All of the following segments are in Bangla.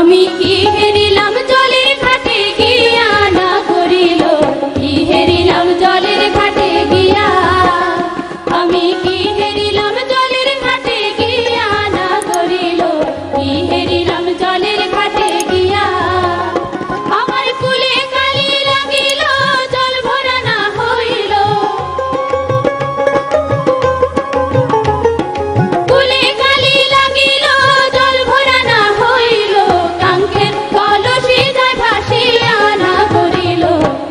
আমি কি হেরিলাম জলের ঘাটে গিয়া না করিল, কি হেরিলাম জলের ঘাটে গিয়া। আমি কি হেরিলাম জলের ঘাটে গিয়া না করিল, কি হেরিলাম জলের ঘাটে গিয়া। আমার কুলে কালি লাগিল জল ভরা না হইল, কুলে কালি লাগিল জল ভরা না হইল। কাঙ্ক্ষের কলসে যায় ভাসিয়া না করিল,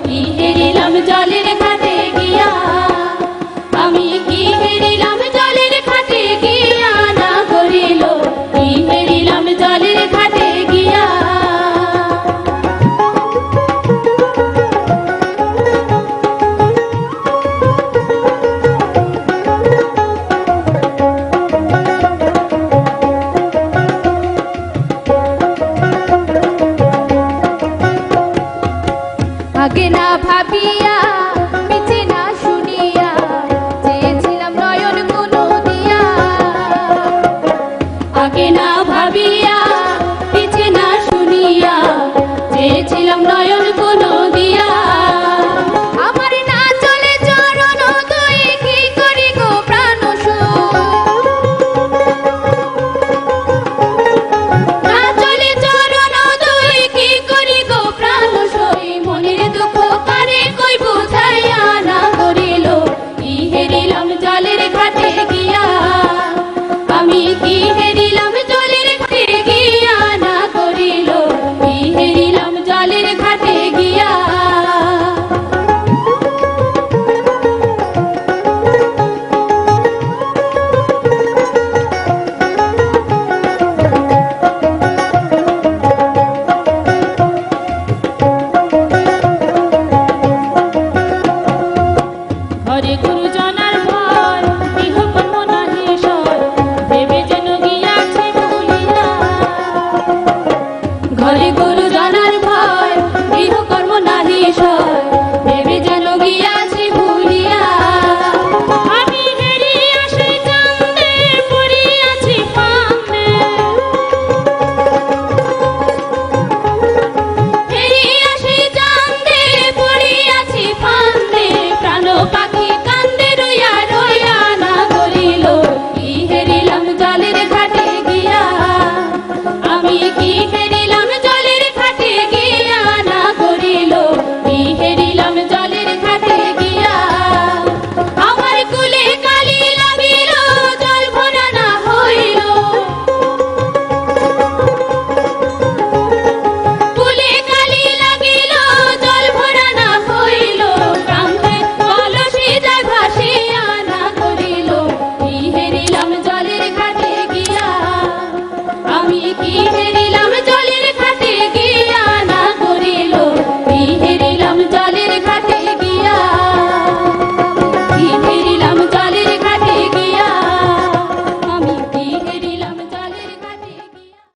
কি হেরিলাম জলের ঘাটে গিয়া। আমি কি হেরিলাম জলের ঘাটে গিয়া না করিল, কি হেরিলাম জলের ঘাটে গিয়া। আগে না ভাবিয়া পিছে না শুনিয়া, চেয়েছিলাম নয়ন কোনো দিয়া। আগে না ভাবিয়া পিছে না শুনিয়া, চেয়েছিলাম